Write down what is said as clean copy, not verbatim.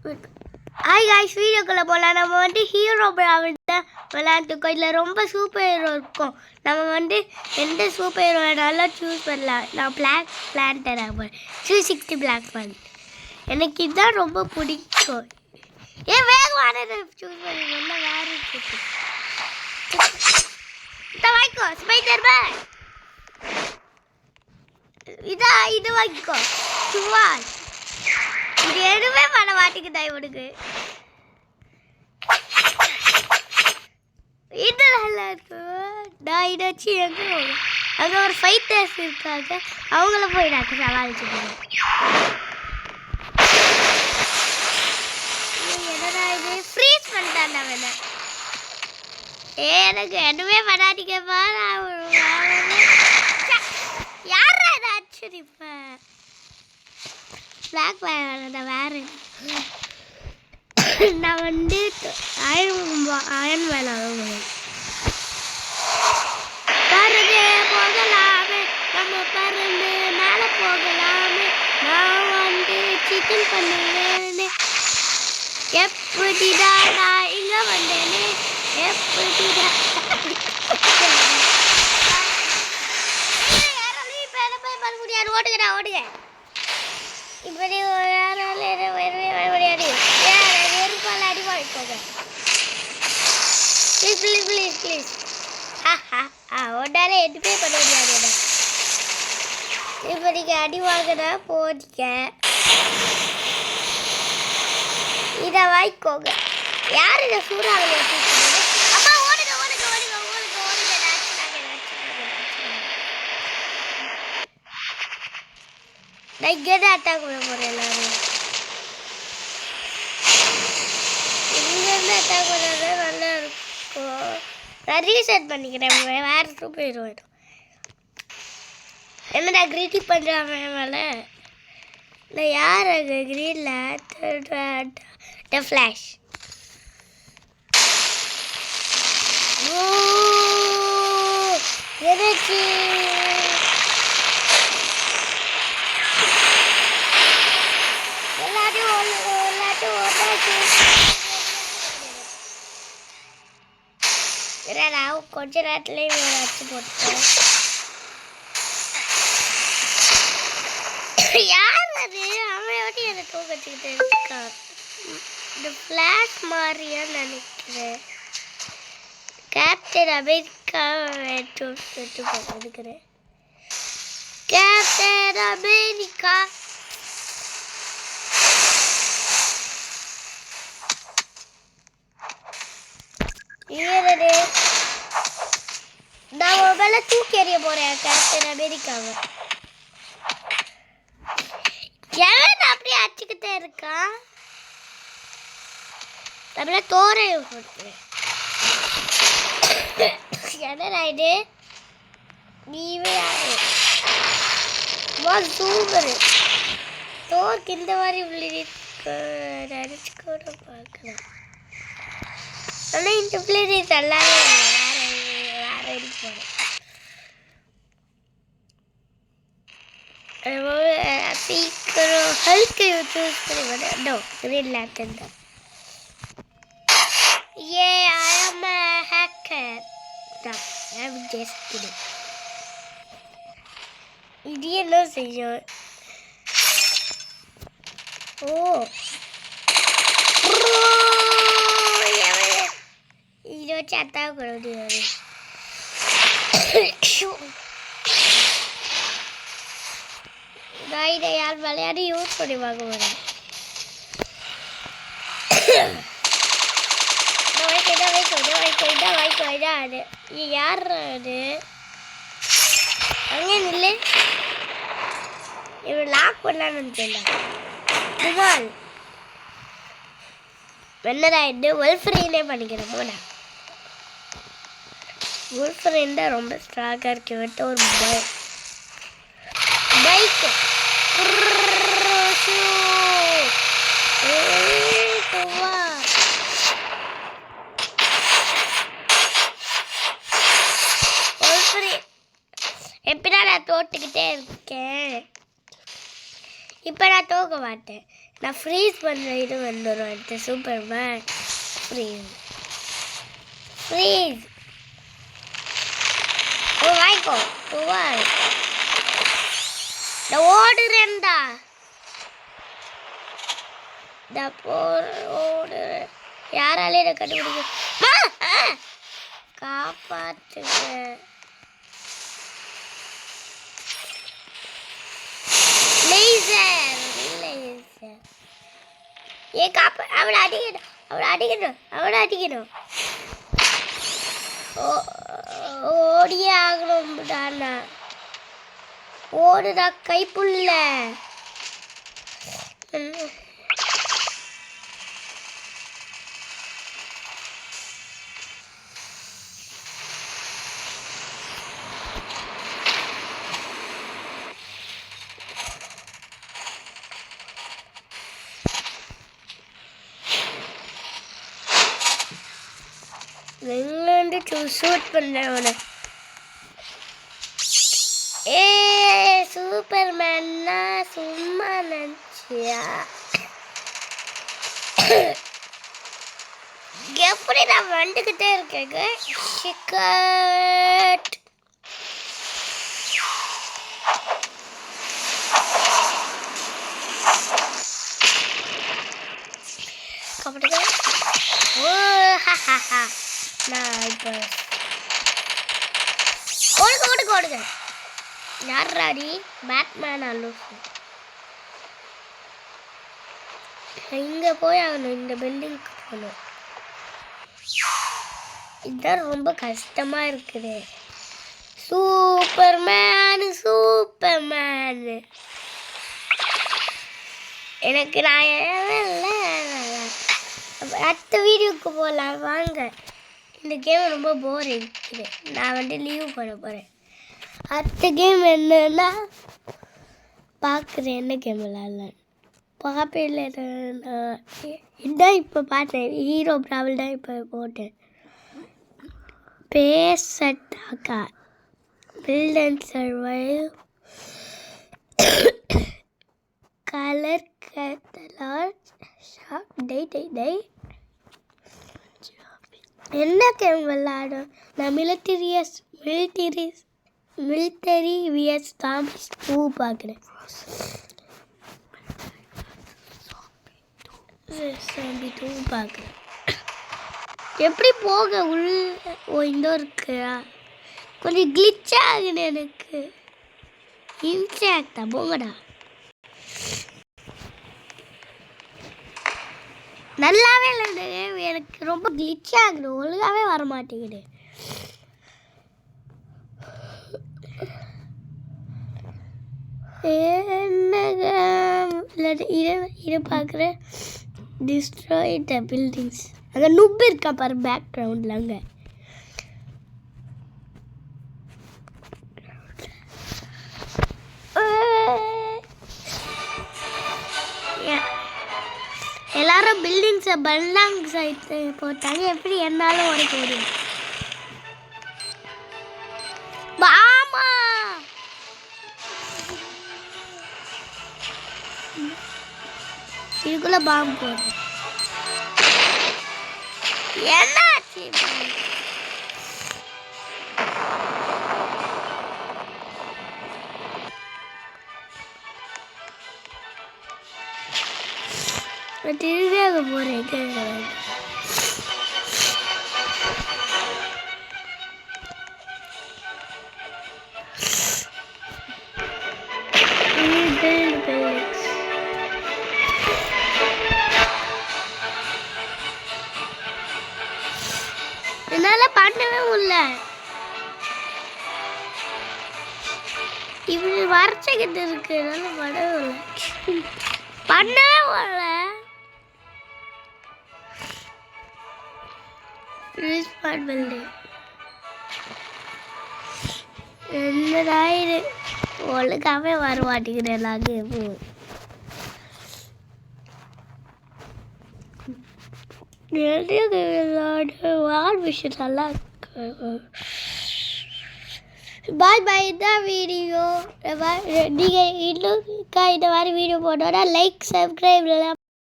Hi guys, வீடியோக்குள்ளே போகலாம். நம்ம வந்து ஹீரோ பிராவல் தான் விளையாண்டுருக்கோம். இதில் ரொம்ப சூப்பர் ஹீரோ இருக்கும். நம்ம வந்து எந்த சூப்பர் ஹீரோ வேணாலும் சூஸ் பண்ணலாம். நான் பிளாக் பிளான்டர் ஆகும் 360 பிளாக் பிளான்ட். எனக்கு இதுதான் ரொம்ப பிடிக்கும். ஏன் வேகமானது சூஸ் பண்ணி வேறு வாங்கிக்கோ. ஸ்பைடர் மேன் இது வாங்கிக்கோ. சும்மா இது எதுவுமே பண்ண மாட்டேங்குதா இவனுக்கு. இது நல்லா இருக்கு. நான் இதை வச்சு எங்கே போவேன்? அங்கே ஒரு ஃபைட்டர்ஸ் இருக்காங்க, அவங்கள போய் நான் சமாளிச்சுக்கணும். என்னடா இது ஃப்ரீஸ் பண்ணிட்டான் அவனை. எனக்கு எதுவுமே பண்ணாதீங்கப்பா. யாரா இதை ஆச்சரிப்பேன். பிளாக் வேறு வேறு நான் வந்து அயன் வேலை பறந்து போகலாமே, நம்ம பறந்து மேலே போகலாமே. நான் வந்து சிக்கன் பண்ணுவேன்னு எப்படிதான் நான் இங்கே வந்தேனே. எப்படிதான் போய் பண்ண முடியாது. ஓடுகிறா ஓடுங்க. இப்படி வெறுப்பால் அடி வாங்கிக்கோங்க. ப்ளீஸ் ஒன்றால் எதுவுமே பண்ண முடியாது. இப்போ நீங்கள் அடி வாங்கினா போதிக்க இதை வாங்கிக்கோங்க. யார் இதை சூறாவளி அம்மா? ஓடுங்க ஓடுங்க ஓடுங்க ஓடுங்க ஓடுங்க. நான் இங்கே தான் அட்டாக் பண்ண போகிறேன். எல்லாரும் இங்கேருந்து அட்டாக் பண்ணாத நல்லா இருக்கும். நான் ரீசெட் பண்ணிக்கிறேன். வேறு போயிடும். என்னடா கிரீட்டி பண்ணுறாங்க மேலே. இல்லை யார் அங்கே க்ரீனில் த ஃப்ளாஷ். எதாச்சு கொஞ்ச நேரத்துலேயே அடிச்சு போட்டேன். யார் அது? அவன் எப்படி அதை தூக்க வச்சுக்கிட்டு இருக்கான். இந்த ஃப்ளாஷ் மாதிரியான்னு நினைக்கிறேன். கேப்டன் அமெரிக்கா எடுக்கிறேன். கேப்டன் அமெரிக்கா ஏறது. நான் மேலே தூக்கி எறிய போறேன் கேப்டன் அமெரிக்காவை. எவன் அப்படியே அடிச்சுக்கிட்டே இருக்கான். நம்மள தோரை கொடுக்குறேன். என்னடா இது? நீவே யாரு சூப்பர் தோக்கு இந்த மாதிரி நினச்சி கூட பார்க்கலாம். ஆனால் இந்த பிளேஸ் எல்லாமே வேற போகிறேன். சீக்கிரம் ஹல்கை சூஸ் பண்ணி நோ கிரீன் லேண்டன் தான். ஐ am a hacker. I'm just kidding. இது என்ன செய்யும்? இது வச்சு அத்தான் கொடுது. நான் இதை யார் விளையாடி யூஸ் பண்ணி வாங்க போகிறேன். அது யார் அது? அங்கே நில்லு. இவன் லாக் பண்ணலான்னு சொன்னான். வெண்ணராயிட்டு வெல்ஃப்ரீனே பண்ணிக்கிறேன். போனா வெல்ஃப்ரீன் தான் ரொம்ப ஸ்ட்ராங்காக இருக்கு. விட்டு ஒரு பைக்கு எப்படின்னா நான் தோட்டுக்கிட்டே இருக்கேன். இப்போ நான் தோக்க மாட்டேன். நான் ஃப்ரீஸ் பண்ணுற இது வந்துடும் அடுத்த சூப்பர்மேன். ஃப்ரீஸ் ஃப்ரீஸ் ஓ வாய்க்கோ ஓவா நான் ஓடுறேன்டா. ஓடுறேன். யாராலே இதை கண்டுபிடிக்க காப்பாற்றுங்க. ஏ காப்பா அவளை அடிக்கணும். ஓடியே ஆகணும்டாண்ணா. ஓடுடா கைப்புள்ள. வெள்ளண்டு ஷூட் பண்ணவன. ஏ சூப்பர்மேன்னா சும்மா நினச்சியா? எப்படி நான் வந்துக்கிட்டே இருக்கேங்க. ஷிக்கட் கபடி. ஓ ஹா நான் இப்போ ஓடுங்க. யாராடி? பேட்மேன் அலூஃபு. இங்கே போய் ஆகணும். இந்த பில்டிங்க்கு போகணும். இதுதான் ரொம்ப கஷ்டமாக இருக்குது. சூப்பர்மேன் எனக்கு நான் இல்லை. அடுத்த வீடியோவுக்கு போகலாம் வாங்க. இந்த கேம் ரொம்ப போர் இருக்குது. நான் லீவ் பண்ண போகிறேன். அடுத்த கேம் என்னன்னா பார்க்குறேன். என்ன கேம் விளாட்லாம் பாப்பில் இதான் இப்போ பார்த்தேன். ஹீரோ ப்ராவல் தான் இப்போ போட்டேன். பேசட்டாக்கா பில்ட் அண்ட் சர்வைவ் கலர் கேட்டலாட் ஷாப் டை என்ன கேம் விளாடும்? நான் மிலிட்டரி விஎஸ் தாம்பிஸ் 2 பார்க்குறேன். எப்படி போக உள்ள? இந்த இருக்குதா? கொஞ்சம் கிளிச் ஆகுது எனக்கு. இன்சாக்டா போங்கடா. நல்லாவே இல்லை. எனக்கு ரொம்ப கிளிச் ஆகுது. ஒழுங்காகவே வர மாட்டேங்குது. இதை பார்க்குறேன். Destroy the buildings. அங்கே நுப் இருக்கா பாரு பேக்ரவுண்டில். அங்கே எல்லாரும் பில்டிங்ஸை பல்லாங் சைட்டு போட்டாங்க. எப்படி என்னாலும் உடைக்க முடியும்? ஆமா இதுக்குள்ள பாம்பு போடு. என்னாச்சு? திருவியாக போகிறேன். என்னால் பண்ணவே முடியல. இப்படி வரைச்சிக்கிட்டு இருக்கு. என்னால் பண்ணவே முடியல. என்னடா இது ஒழுங்காவே வர மாட்டேங்குது. எல்லாரும் வால் விஷயம் நல்லா இருக்கு. பாய் பாய் தான் வீடியோ. நீங்கள் இன்னும் இந்த மாதிரி வீடியோ போட்டோன்னா லைக் சப்ஸ்கிரைப்